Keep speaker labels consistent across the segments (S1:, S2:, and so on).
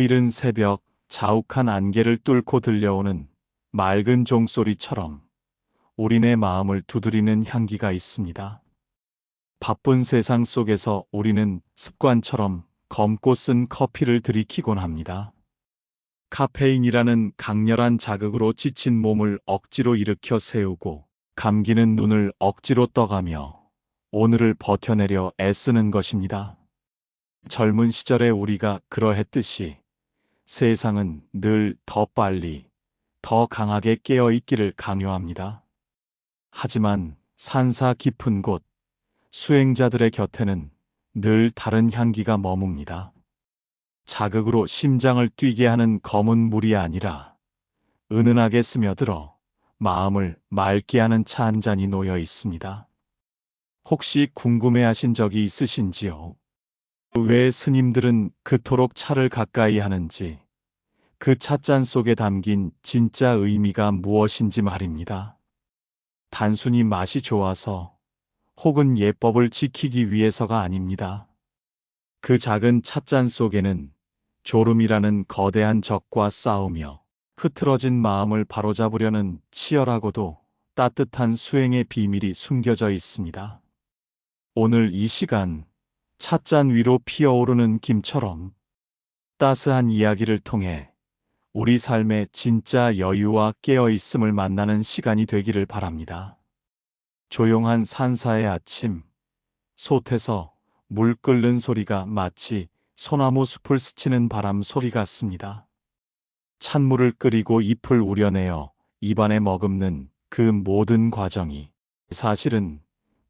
S1: 이른 새벽 자욱한 안개를 뚫고 들려오는 맑은 종소리처럼 우리네 마음을 두드리는 향기가 있습니다. 바쁜 세상 속에서 우리는 습관처럼 검고 쓴 커피를 들이키곤 합니다. 카페인이라는 강렬한 자극으로 지친 몸을 억지로 일으켜 세우고 감기는 눈을 억지로 떠가며 오늘을 버텨내려 애쓰는 것입니다. 젊은 시절에 우리가 그러했듯이 세상은 늘 더 빨리, 더 강하게 깨어있기를 강요합니다. 하지만 산사 깊은 곳, 수행자들의 곁에는 늘 다른 향기가 머뭅니다. 자극으로 심장을 뛰게 하는 검은 물이 아니라 은은하게 스며들어 마음을 맑게 하는 차 한 잔이 놓여 있습니다. 혹시 궁금해하신 적이 있으신지요? 왜 스님들은 그토록 차를 가까이 하는지, 그 찻잔 속에 담긴 진짜 의미가 무엇인지 말입니다. 단순히 맛이 좋아서 혹은 예법을 지키기 위해서가 아닙니다. 그 작은 찻잔 속에는 졸음이라는 거대한 적과 싸우며 흐트러진 마음을 바로잡으려는 치열하고도 따뜻한 수행의 비밀이 숨겨져 있습니다. 오늘 이 시간, 찻잔 위로 피어오르는 김처럼 따스한 이야기를 통해 우리 삶의 진짜 여유와 깨어있음을 만나는 시간이 되기를 바랍니다. 조용한 산사의 아침, 솥에서 물 끓는 소리가 마치 소나무 숲을 스치는 바람 소리 같습니다. 찬물을 끓이고 잎을 우려내어 입안에 머금는 그 모든 과정이 사실은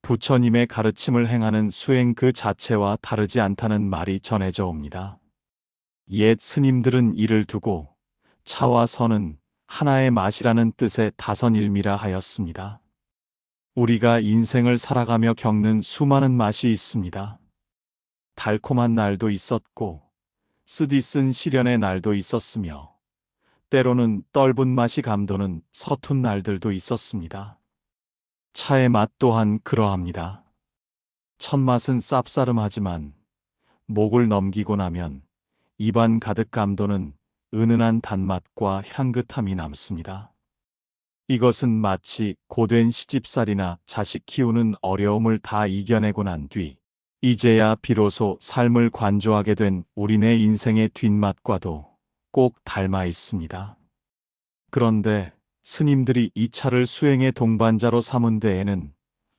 S1: 부처님의 가르침을 행하는 수행 그 자체와 다르지 않다는 말이 전해져 옵니다. 옛 스님들은 이를 두고 차와 선은 하나의 맛이라는 뜻의 다선일미라 하였습니다. 우리가 인생을 살아가며 겪는 수많은 맛이 있습니다. 달콤한 날도 있었고 쓰디쓴 시련의 날도 있었으며 때로는 떫은 맛이 감도는 서툰 날들도 있었습니다. 차의 맛 또한 그러합니다. 첫 맛은 쌉싸름하지만 목을 넘기고 나면 입안 가득 감도는 은은한 단맛과 향긋함이 남습니다. 이것은 마치 고된 시집살이나 자식 키우는 어려움을 다 이겨내고 난 뒤 이제야 비로소 삶을 관조하게 된 우리네 인생의 뒷맛과도 꼭 닮아 있습니다. 그런데 스님들이 이 차를 수행의 동반자로 삼은 데에는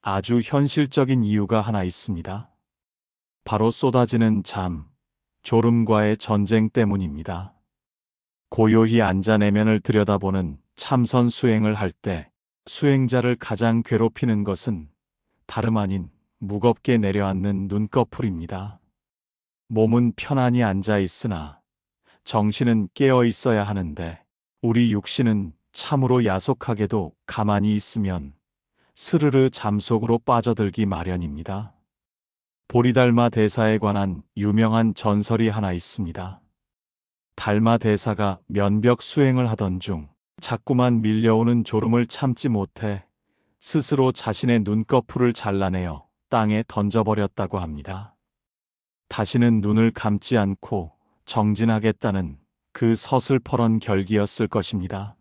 S1: 아주 현실적인 이유가 하나 있습니다. 바로 쏟아지는 잠, 졸음과의 전쟁 때문입니다. 고요히 앉아 내면을 들여다보는 참선 수행을 할 때 수행자를 가장 괴롭히는 것은 다름 아닌 무겁게 내려앉는 눈꺼풀입니다. 몸은 편안히 앉아 있으나 정신은 깨어 있어야 하는데 우리 육신은 참으로 야속하게도 가만히 있으면 스르르 잠속으로 빠져들기 마련입니다. 보리달마 대사에 관한 유명한 전설이 하나 있습니다. 달마 대사가 면벽 수행을 하던 중 자꾸만 밀려오는 졸음을 참지 못해 스스로 자신의 눈꺼풀을 잘라내어 땅에 던져버렸다고 합니다. 다시는 눈을 감지 않고 정진하겠다는 그 서슬퍼런 결기였을 것입니다.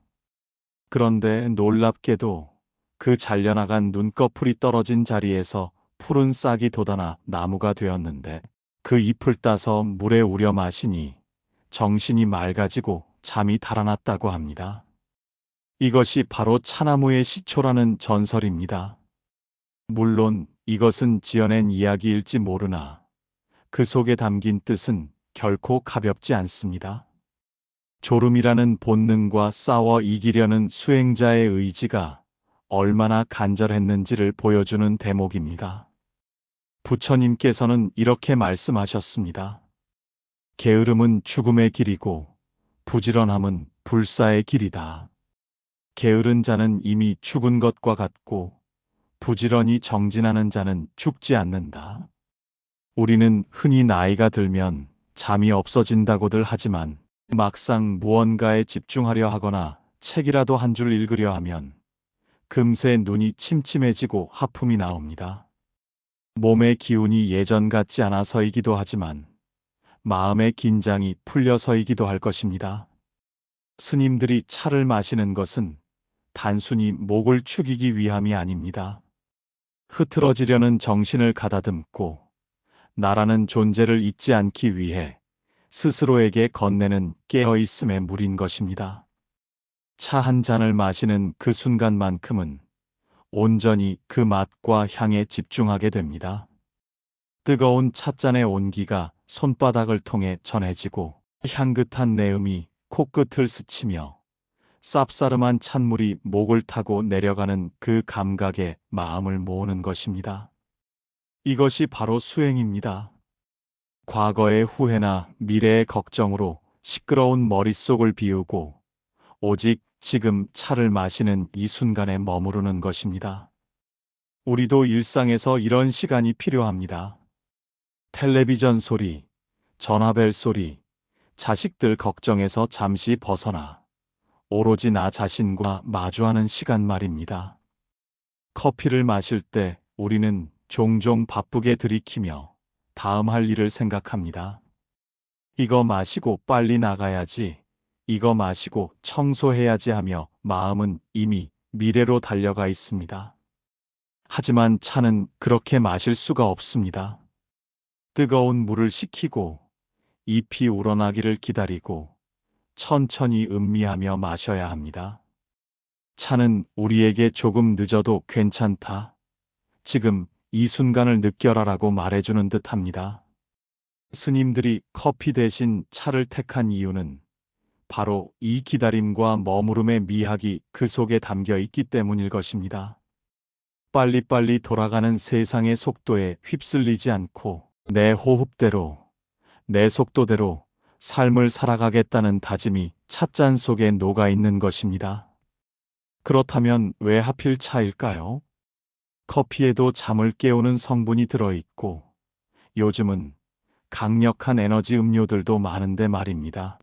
S1: 그런데 놀랍게도 그 잘려나간 눈꺼풀이 떨어진 자리에서 푸른 싹이 돋아나 나무가 되었는데 그 잎을 따서 물에 우려 마시니 정신이 맑아지고 잠이 달아났다고 합니다. 이것이 바로 차나무의 시초라는 전설입니다. 물론 이것은 지어낸 이야기일지 모르나 그 속에 담긴 뜻은 결코 가볍지 않습니다. 졸음이라는 본능과 싸워 이기려는 수행자의 의지가 얼마나 간절했는지를 보여주는 대목입니다. 부처님께서는 이렇게 말씀하셨습니다. 게으름은 죽음의 길이고 부지런함은 불사의 길이다. 게으른 자는 이미 죽은 것과 같고 부지런히 정진하는 자는 죽지 않는다. 우리는 흔히 나이가 들면 잠이 없어진다고들 하지만 막상 무언가에 집중하려 하거나 책이라도 한 줄 읽으려 하면 금세 눈이 침침해지고 하품이 나옵니다. 몸의 기운이 예전 같지 않아서이기도 하지만 마음의 긴장이 풀려서이기도 할 것입니다. 스님들이 차를 마시는 것은 단순히 목을 축이기 위함이 아닙니다. 흐트러지려는 정신을 가다듬고 나라는 존재를 잊지 않기 위해 스스로에게 건네는 깨어있음의 물인 것입니다. 차 한 잔을 마시는 그 순간만큼은 온전히 그 맛과 향에 집중하게 됩니다. 뜨거운 찻잔의 온기가 손바닥을 통해 전해지고 향긋한 내음이 코끝을 스치며 쌉싸름한 찬물이 목을 타고 내려가는 그 감각에 마음을 모으는 것입니다. 이것이 바로 수행입니다. 과거의 후회나 미래의 걱정으로 시끄러운 머릿속을 비우고 오직 지금 차를 마시는 이 순간에 머무르는 것입니다. 우리도 일상에서 이런 시간이 필요합니다. 텔레비전 소리, 전화벨 소리, 자식들 걱정에서 잠시 벗어나 오로지 나 자신과 마주하는 시간 말입니다. 커피를 마실 때 우리는 종종 바쁘게 들이키며 다음 할 일을 생각합니다. 이거 마시고 빨리 나가야지, 이거 마시고 청소해야지 하며 마음은 이미 미래로 달려가 있습니다. 하지만 차는 그렇게 마실 수가 없습니다. 뜨거운 물을 식히고 잎이 우러나기를 기다리고 천천히 음미하며 마셔야 합니다. 차는 우리에게 조금 늦어도 괜찮다, 지금 이 순간을 느껴라라고 말해주는 듯합니다. 스님들이 커피 대신 차를 택한 이유는 바로 이 기다림과 머무름의 미학이 그 속에 담겨 있기 때문일 것입니다. 빨리빨리 돌아가는 세상의 속도에 휩쓸리지 않고 내 호흡대로, 내 속도대로 삶을 살아가겠다는 다짐이 찻잔 속에 녹아 있는 것입니다. 그렇다면 왜 하필 차일까요? 커피에도 잠을 깨우는 성분이 들어있고 요즘은 강력한 에너지 음료들도 많은데 말입니다.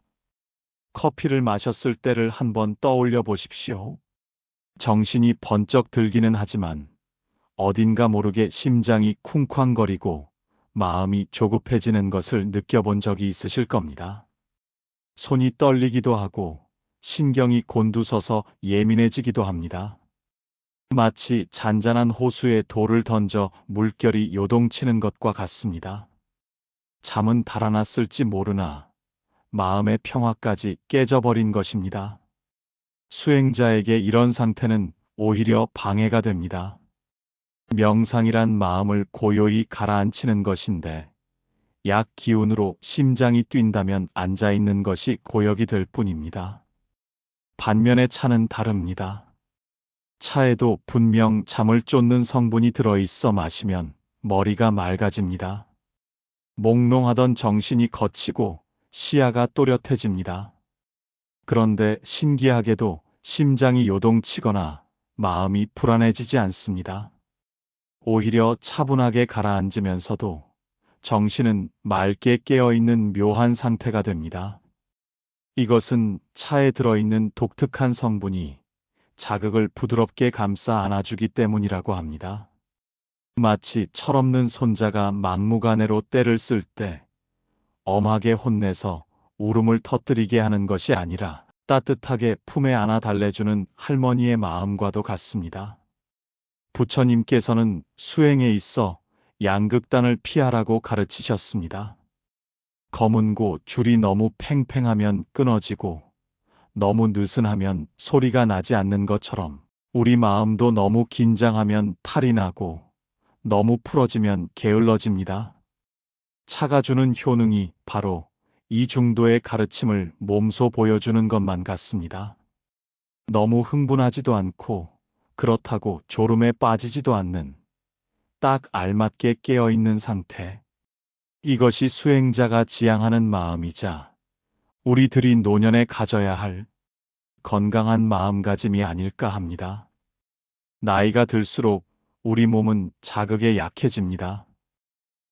S1: 커피를 마셨을 때를 한번 떠올려 보십시오. 정신이 번쩍 들기는 하지만 어딘가 모르게 심장이 쿵쾅거리고 마음이 조급해지는 것을 느껴본 적이 있으실 겁니다. 손이 떨리기도 하고 신경이 곤두서서 예민해지기도 합니다. 마치 잔잔한 호수에 돌을 던져 물결이 요동치는 것과 같습니다. 잠은 달아났을지 모르나 마음의 평화까지 깨져버린 것입니다. 수행자에게 이런 상태는 오히려 방해가 됩니다. 명상이란 마음을 고요히 가라앉히는 것인데 약 기운으로 심장이 뛴다면 앉아있는 것이 고역이 될 뿐입니다. 반면에 차는 다릅니다. 차에도 분명 잠을 쫓는 성분이 들어있어 마시면 머리가 맑아집니다. 몽롱하던 정신이 거치고 시야가 또렷해집니다. 그런데 신기하게도 심장이 요동치거나 마음이 불안해지지 않습니다. 오히려 차분하게 가라앉으면서도 정신은 맑게 깨어있는 묘한 상태가 됩니다. 이것은 차에 들어있는 독특한 성분이 자극을 부드럽게 감싸 안아주기 때문이라고 합니다. 마치 철없는 손자가 막무가내로 때를 쓸 때 엄하게 혼내서 울음을 터뜨리게 하는 것이 아니라 따뜻하게 품에 안아 달래주는 할머니의 마음과도 같습니다. 부처님께서는 수행에 있어 양극단을 피하라고 가르치셨습니다. 검은고 줄이 너무 팽팽하면 끊어지고 너무 느슨하면 소리가 나지 않는 것처럼 우리 마음도 너무 긴장하면 탈이 나고 너무 풀어지면 게을러집니다. 차가 주는 효능이 바로 이 중도의 가르침을 몸소 보여주는 것만 같습니다. 너무 흥분하지도 않고 그렇다고 졸음에 빠지지도 않는 딱 알맞게 깨어있는 상태. 이것이 수행자가 지향하는 마음이자 우리들이 노년에 가져야 할 건강한 마음가짐이 아닐까 합니다. 나이가 들수록 우리 몸은 자극에 약해집니다.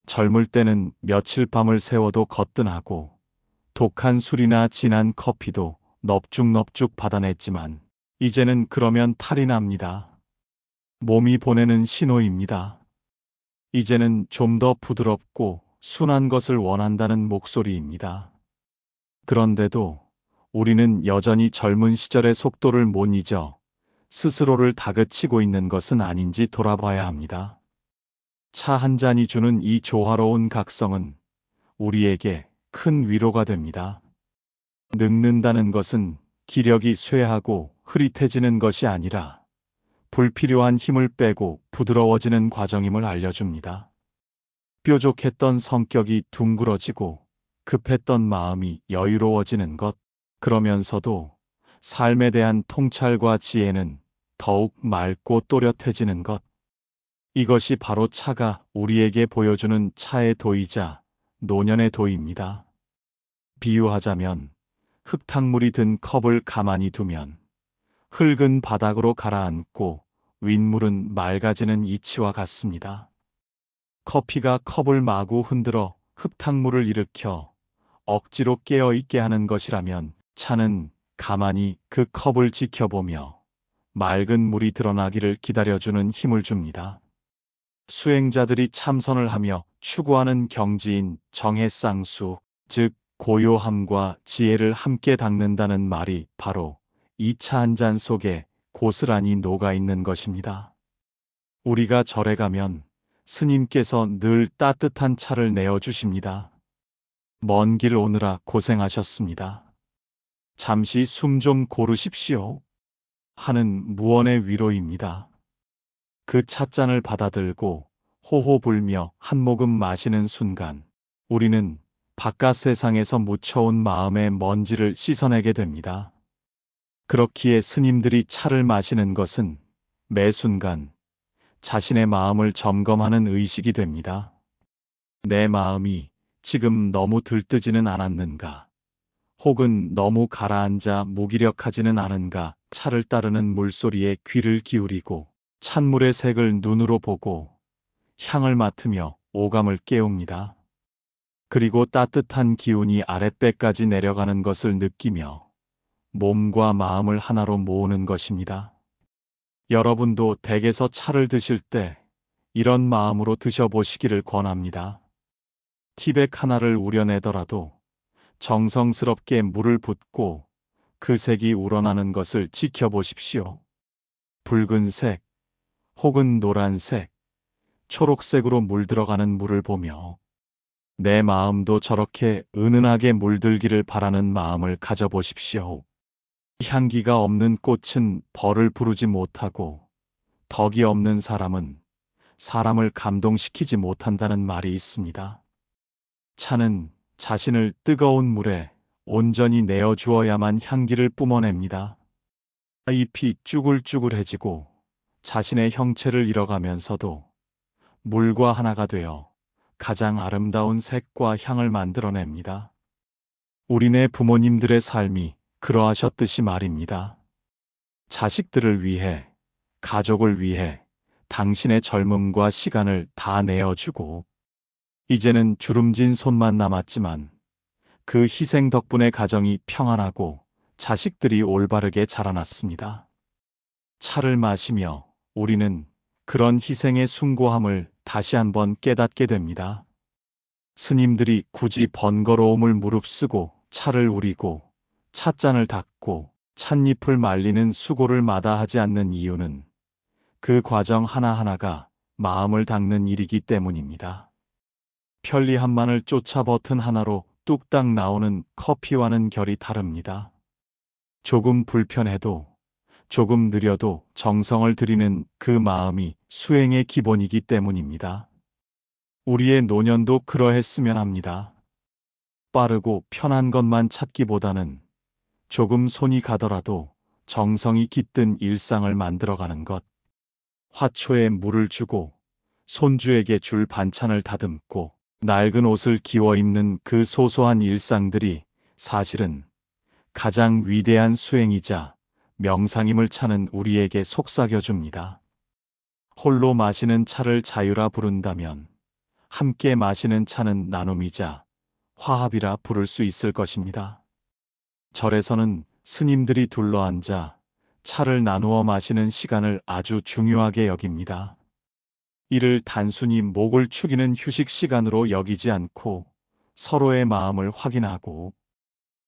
S1: 젊을 때는 며칠 밤을 새워도 거뜬하고 독한 술이나 진한 커피도 넙죽넙죽 받아냈지만 이제는 그러면 탈이 납니다. 몸이 보내는 신호입니다. 이제는 좀 더 부드럽고 순한 것을 원한다는 목소리입니다. 그런데도 우리는 여전히 젊은 시절의 속도를 못 잊어 스스로를 다그치고 있는 것은 아닌지 돌아봐야 합니다. 차 한 잔이 주는 이 조화로운 각성은 우리에게 큰 위로가 됩니다. 늙는다는 것은 기력이 쇠하고 흐릿해지는 것이 아니라 불필요한 힘을 빼고 부드러워지는 과정임을 알려줍니다. 뾰족했던 성격이 둥그러지고 급했던 마음이 여유로워지는 것, 그러면서도 삶에 대한 통찰과 지혜는 더욱 맑고 또렷해지는 것. 이것이 바로 차가 우리에게 보여주는 차의 도이자 노년의 도입니다. 비유하자면 흙탕물이 든 컵을 가만히 두면 흙은 바닥으로 가라앉고 윗물은 맑아지는 이치와 같습니다. 커피가 컵을 마구 흔들어 흙탕물을 일으켜 억지로 깨어있게 하는 것이라면 차는 가만히 그 컵을 지켜보며 맑은 물이 드러나기를 기다려주는 힘을 줍니다. 수행자들이 참선을 하며 추구하는 경지인 정해쌍수, 즉 고요함과 지혜를 함께 닦는다는 말이 바로 이 차 한 잔 속에 고스란히 녹아있는 것입니다. 우리가 절에 가면 스님께서 늘 따뜻한 차를 내어주십니다. 먼 길 오느라 고생하셨습니다. 잠시 숨 좀 고르십시오. 하는 무언의 위로입니다. 그 찻잔을 받아들고 호호 불며 한 모금 마시는 순간 우리는 바깥 세상에서 묻혀온 마음의 먼지를 씻어내게 됩니다. 그렇기에 스님들이 차를 마시는 것은 매 순간 자신의 마음을 점검하는 의식이 됩니다. 내 마음이 지금 너무 들뜨지는 않았는가? 혹은 너무 가라앉아 무기력하지는 않은가? 차를 따르는 물소리에 귀를 기울이고 찬물의 색을 눈으로 보고 향을 맡으며 오감을 깨웁니다. 그리고 따뜻한 기운이 아랫배까지 내려가는 것을 느끼며 몸과 마음을 하나로 모으는 것입니다. 여러분도 댁에서 차를 드실 때 이런 마음으로 드셔보시기를 권합니다. 티백 하나를 우려내더라도 정성스럽게 물을 붓고 그 색이 우러나는 것을 지켜보십시오. 붉은색 혹은 노란색, 초록색으로 물들어가는 물을 보며 내 마음도 저렇게 은은하게 물들기를 바라는 마음을 가져보십시오. 향기가 없는 꽃은 벌을 부르지 못하고 덕이 없는 사람은 사람을 감동시키지 못한다는 말이 있습니다. 차는 자신을 뜨거운 물에 온전히 내어주어야만 향기를 뿜어냅니다. 잎이 쭈글쭈글해지고 자신의 형체를 잃어가면서도 물과 하나가 되어 가장 아름다운 색과 향을 만들어냅니다. 우리네 부모님들의 삶이 그러하셨듯이 말입니다. 자식들을 위해, 가족을 위해 당신의 젊음과 시간을 다 내어주고 이제는 주름진 손만 남았지만 그 희생 덕분에 가정이 평안하고 자식들이 올바르게 자라났습니다. 차를 마시며 우리는 그런 희생의 숭고함을 다시 한번 깨닫게 됩니다. 스님들이 굳이 번거로움을 무릅쓰고 차를 우리고 찻잔을 닦고 찻잎을 말리는 수고를 마다하지 않는 이유는 그 과정 하나하나가 마음을 닦는 일이기 때문입니다. 편리함만을 쫓아 버튼 하나로 뚝딱 나오는 커피와는 결이 다릅니다. 조금 불편해도 조금 느려도 정성을 들이는 그 마음이 수행의 기본이기 때문입니다. 우리의 노년도 그러했으면 합니다. 빠르고 편한 것만 찾기보다는 조금 손이 가더라도 정성이 깃든 일상을 만들어가는 것. 화초에 물을 주고 손주에게 줄 반찬을 다듬고 낡은 옷을 기워 입는 그 소소한 일상들이 사실은 가장 위대한 수행이자 명상임을 차는 우리에게 속삭여줍니다. 홀로 마시는 차를 자유라 부른다면 함께 마시는 차는 나눔이자 화합이라 부를 수 있을 것입니다. 절에서는 스님들이 둘러앉아 차를 나누어 마시는 시간을 아주 중요하게 여깁니다. 이를 단순히 목을 축이는 휴식 시간으로 여기지 않고 서로의 마음을 확인하고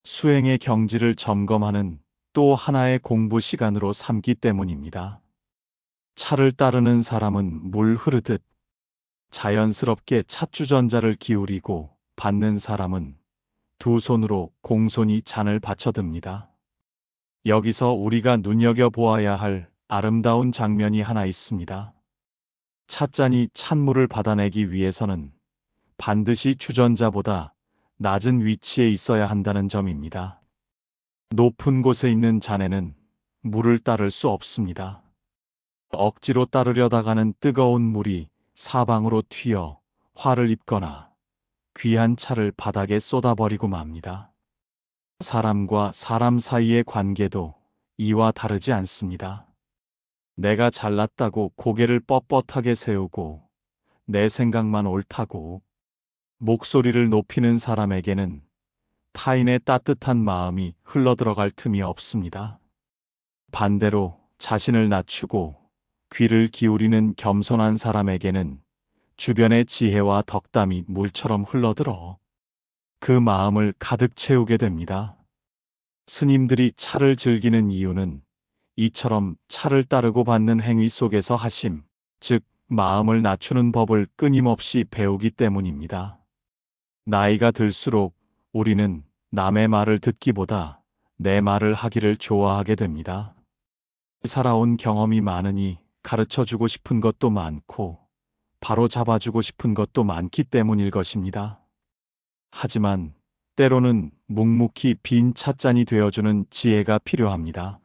S1: 수행의 경지를 점검하는 또 하나의 공부 시간으로 삼기 때문입니다. 차를 따르는 사람은 물 흐르듯 자연스럽게 찻주전자를 기울이고 받는 사람은 두 손으로 공손히 잔을 받쳐듭니다. 여기서 우리가 눈여겨보아야 할 아름다운 장면이 하나 있습니다. 찻잔이 찬물을 받아내기 위해서는 반드시 주전자보다 낮은 위치에 있어야 한다는 점입니다. 높은 곳에 있는 잔에는 물을 따를 수 없습니다. 억지로 따르려다가는 뜨거운 물이 사방으로 튀어 화를 입거나 귀한 차를 바닥에 쏟아버리고 맙니다. 사람과 사람 사이의 관계도 이와 다르지 않습니다. 내가 잘났다고 고개를 뻣뻣하게 세우고 내 생각만 옳다고 목소리를 높이는 사람에게는 타인의 따뜻한 마음이 흘러들어갈 틈이 없습니다. 반대로 자신을 낮추고 귀를 기울이는 겸손한 사람에게는 주변의 지혜와 덕담이 물처럼 흘러들어 그 마음을 가득 채우게 됩니다. 스님들이 차를 즐기는 이유는 이처럼 차를 따르고 받는 행위 속에서 하심, 즉 마음을 낮추는 법을 끊임없이 배우기 때문입니다. 나이가 들수록 우리는 남의 말을 듣기보다 내 말을 하기를 좋아하게 됩니다. 살아온 경험이 많으니 가르쳐주고 싶은 것도 많고 바로 잡아주고 싶은 것도 많기 때문일 것입니다. 하지만 때로는 묵묵히 빈 찻잔이 되어주는 지혜가 필요합니다.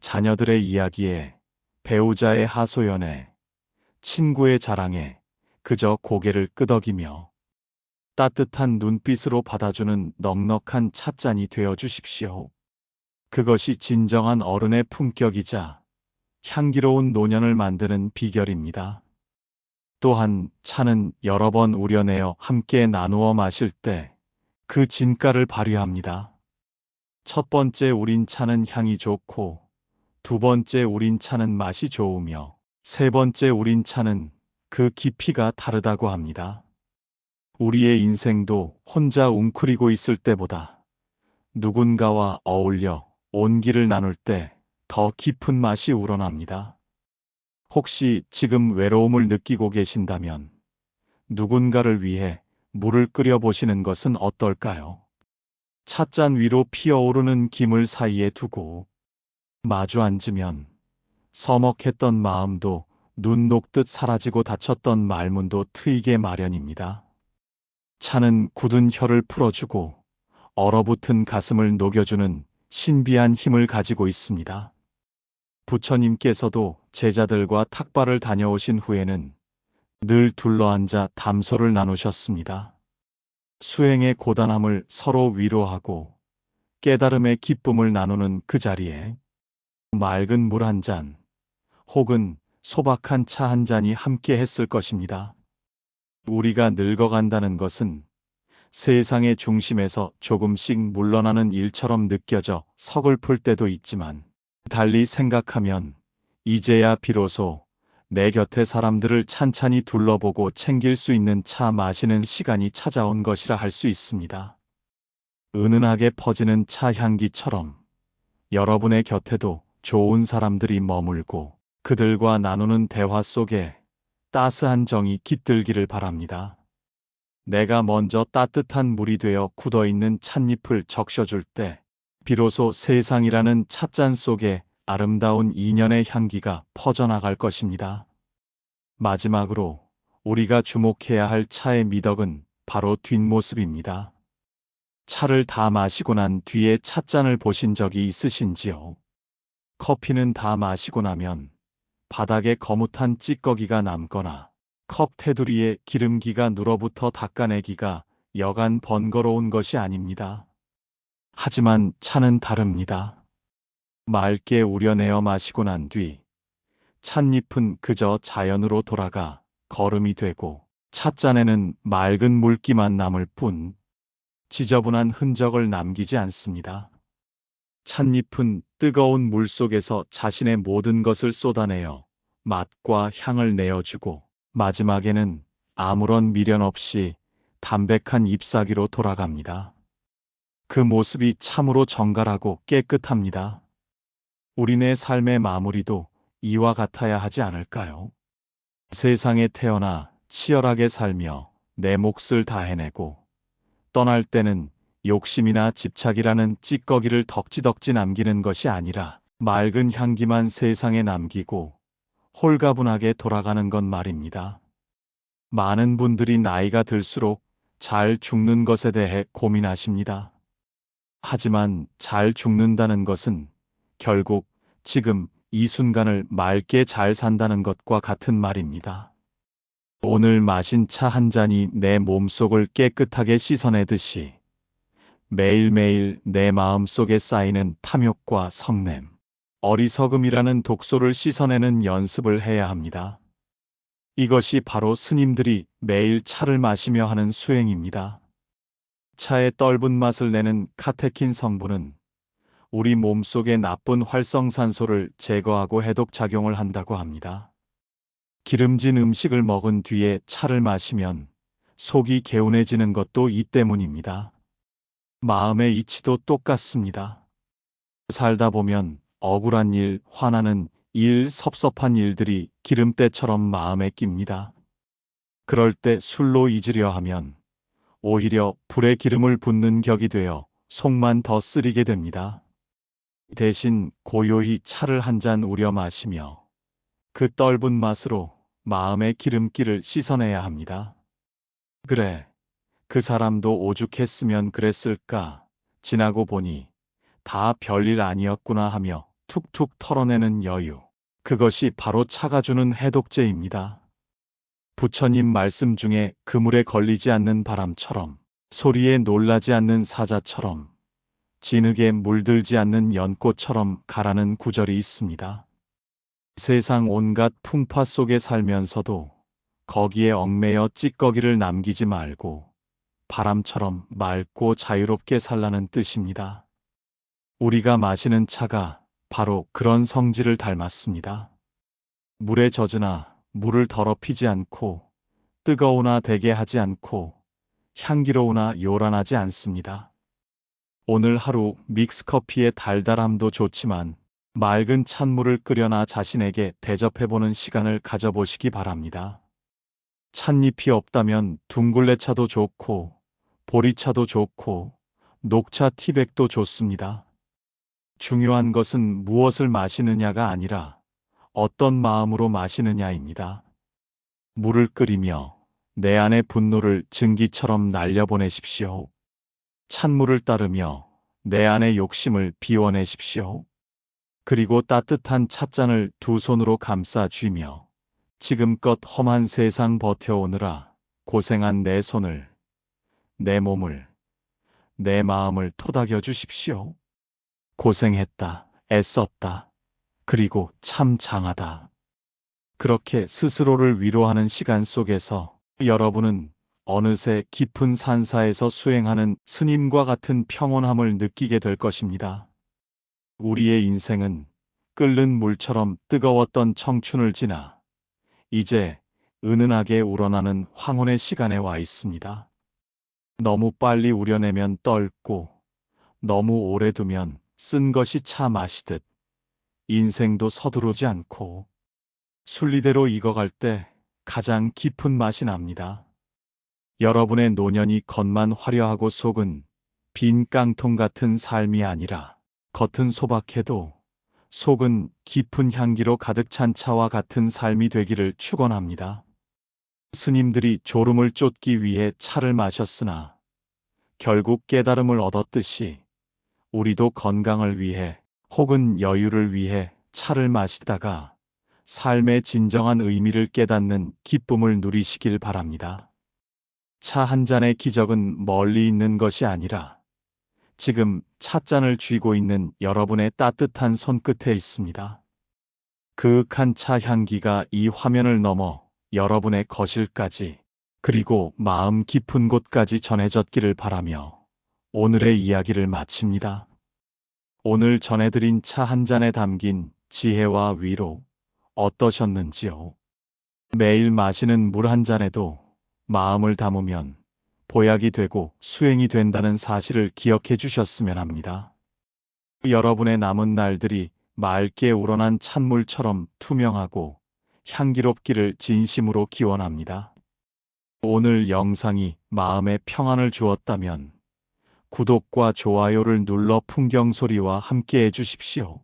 S1: 자녀들의 이야기에, 배우자의 하소연에, 친구의 자랑에 그저 고개를 끄덕이며 따뜻한 눈빛으로 받아주는 넉넉한 찻잔이 되어주십시오. 그것이 진정한 어른의 품격이자 향기로운 노년을 만드는 비결입니다. 또한 차는 여러 번 우려내어 함께 나누어 마실 때 그 진가를 발휘합니다. 첫 번째 우린 차는 향이 좋고, 두 번째 우린 차는 맛이 좋으며, 세 번째 우린 차는 그 깊이가 다르다고 합니다. 우리의 인생도 혼자 웅크리고 있을 때보다 누군가와 어울려 온기를 나눌 때 더 깊은 맛이 우러납니다. 혹시 지금 외로움을 느끼고 계신다면 누군가를 위해 물을 끓여보시는 것은 어떨까요? 찻잔 위로 피어오르는 김을 사이에 두고 마주 앉으면 서먹했던 마음도 눈 녹듯 사라지고 다쳤던 말문도 트이게 마련입니다. 차는 굳은 혀를 풀어주고 얼어붙은 가슴을 녹여주는 신비한 힘을 가지고 있습니다. 부처님께서도 제자들과 탁발을 다녀오신 후에는 늘 둘러앉아 담소를 나누셨습니다. 수행의 고단함을 서로 위로하고 깨달음의 기쁨을 나누는 그 자리에 맑은 물 한 잔 혹은 소박한 차 한 잔이 함께 했을 것입니다. 우리가 늙어간다는 것은 세상의 중심에서 조금씩 물러나는 일처럼 느껴져 서글플 때도 있지만 달리 생각하면 이제야 비로소 내 곁에 사람들을 찬찬히 둘러보고 챙길 수 있는 차 마시는 시간이 찾아온 것이라 할 수 있습니다. 은은하게 퍼지는 차 향기처럼 여러분의 곁에도 좋은 사람들이 머물고 그들과 나누는 대화 속에 따스한 정이 깃들기를 바랍니다. 내가 먼저 따뜻한 물이 되어 굳어있는 찻잎을 적셔줄 때 비로소 세상이라는 찻잔 속에 아름다운 인연의 향기가 퍼져나갈 것입니다. 마지막으로 우리가 주목해야 할 차의 미덕은 바로 뒷모습입니다. 차를 다 마시고 난 뒤에 찻잔을 보신 적이 있으신지요? 커피는 다 마시고 나면 바닥에 거뭇한 찌꺼기가 남거나 컵 테두리에 기름기가 눌어붙어 닦아내기가 여간 번거로운 것이 아닙니다. 하지만 차는 다릅니다. 맑게 우려내어 마시고 난 뒤 찻잎은 그저 자연으로 돌아가 거름이 되고 찻잔에는 맑은 물기만 남을 뿐 지저분한 흔적을 남기지 않습니다. 찻잎은 뜨거운 물 속에서 자신의 모든 것을 쏟아내어 맛과 향을 내어주고 마지막에는 아무런 미련 없이 담백한 잎사귀로 돌아갑니다. 그 모습이 참으로 정갈하고 깨끗합니다. 우리네 삶의 마무리도 이와 같아야 하지 않을까요? 세상에 태어나 치열하게 살며 내 몫을 다해내고 떠날 때는 욕심이나 집착이라는 찌꺼기를 덕지덕지 남기는 것이 아니라 맑은 향기만 세상에 남기고 홀가분하게 돌아가는 것 말입니다. 많은 분들이 나이가 들수록 잘 죽는 것에 대해 고민하십니다. 하지만 잘 죽는다는 것은 결국 지금 이 순간을 맑게 잘 산다는 것과 같은 말입니다. 오늘 마신 차 한 잔이 내 몸속을 깨끗하게 씻어내듯이 매일매일 내 마음속에 쌓이는 탐욕과 성냄, 어리석음이라는 독소를 씻어내는 연습을 해야 합니다. 이것이 바로 스님들이 매일 차를 마시며 하는 수행입니다. 차의 떫은 맛을 내는 카테킨 성분은 우리 몸속의 나쁜 활성산소를 제거하고 해독 작용을 한다고 합니다. 기름진 음식을 먹은 뒤에 차를 마시면 속이 개운해지는 것도 이 때문입니다. 마음의 이치도 똑같습니다. 살다 보면 억울한 일, 화나는 일, 섭섭한 일들이 기름때처럼 마음에 낍니다. 그럴 때 술로 잊으려 하면 오히려 불에 기름을 붓는 격이 되어 속만 더 쓰리게 됩니다. 대신 고요히 차를 한 잔 우려 마시며 그 떫은 맛으로 마음의 기름기를 씻어내야 합니다. 그래, 그 사람도 오죽했으면 그랬을까, 지나고 보니 다 별일 아니었구나 하며 툭툭 털어내는 여유. 그것이 바로 차가 주는 해독제입니다. 부처님 말씀 중에 그물에 걸리지 않는 바람처럼, 소리에 놀라지 않는 사자처럼, 진흙에 물들지 않는 연꽃처럼 가라는 구절이 있습니다. 세상 온갖 풍파 속에 살면서도 거기에 얽매여 찌꺼기를 남기지 말고 바람처럼 맑고 자유롭게 살라는 뜻입니다. 우리가 마시는 차가 바로 그런 성질을 닮았습니다. 물에 젖으나 물을 더럽히지 않고 뜨거우나 되게 하지 않고 향기로우나 요란하지 않습니다. 오늘 하루 믹스커피의 달달함도 좋지만 맑은 찬물을 끓여나 자신에게 대접해보는 시간을 가져보시기 바랍니다. 찻잎이 없다면 둥글레차도 좋고 보리차도 좋고 녹차 티백도 좋습니다. 중요한 것은 무엇을 마시느냐가 아니라 어떤 마음으로 마시느냐입니다. 물을 끓이며 내 안의 분노를 증기처럼 날려보내십시오. 찬물을 따르며 내 안의 욕심을 비워내십시오. 그리고 따뜻한 찻잔을 두 손으로 감싸 쥐며 지금껏 험한 세상 버텨오느라 고생한 내 손을, 내 몸을, 내 마음을 토닥여 주십시오. 고생했다, 애썼다, 그리고 참 장하다. 그렇게 스스로를 위로하는 시간 속에서 여러분은 어느새 깊은 산사에서 수행하는 스님과 같은 평온함을 느끼게 될 것입니다. 우리의 인생은 끓는 물처럼 뜨거웠던 청춘을 지나 이제 은은하게 우러나는 황혼의 시간에 와 있습니다. 너무 빨리 우려내면 떫고 너무 오래 두면 쓴 것이 차 마시듯 인생도 서두르지 않고 순리대로 익어갈 때 가장 깊은 맛이 납니다. 여러분의 노년이 겉만 화려하고 속은 빈 깡통 같은 삶이 아니라 겉은 소박해도 속은 깊은 향기로 가득 찬 차와 같은 삶이 되기를 축원합니다. 스님들이 졸음을 쫓기 위해 차를 마셨으나 결국 깨달음을 얻었듯이 우리도 건강을 위해 혹은 여유를 위해 차를 마시다가 삶의 진정한 의미를 깨닫는 기쁨을 누리시길 바랍니다. 차 한 잔의 기적은 멀리 있는 것이 아니라 지금 찻잔을 쥐고 있는 여러분의 따뜻한 손끝에 있습니다. 그윽한 차 향기가 이 화면을 넘어 여러분의 거실까지 그리고 마음 깊은 곳까지 전해졌기를 바라며 오늘의 이야기를 마칩니다. 오늘 전해드린 차 한 잔에 담긴 지혜와 위로 어떠셨는지요? 매일 마시는 물 한 잔에도 마음을 담으면 보약이 되고 수행이 된다는 사실을 기억해 주셨으면 합니다. 여러분의 남은 날들이 맑게 우러난 찬물처럼 투명하고 향기롭기를 진심으로 기원합니다. 오늘 영상이 마음에 평안을 주었다면 구독과 좋아요를 눌러 풍경소리와 함께 해주십시오.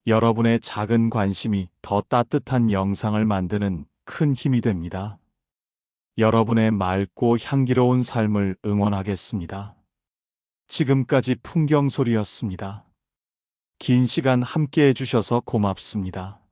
S1: 여러분의 작은 관심이 더 따뜻한 영상을 만드는 큰 힘이 됩니다. 여러분의 맑고 향기로운 삶을 응원하겠습니다. 지금까지 풍경소리였습니다. 긴 시간 함께 해주셔서 고맙습니다.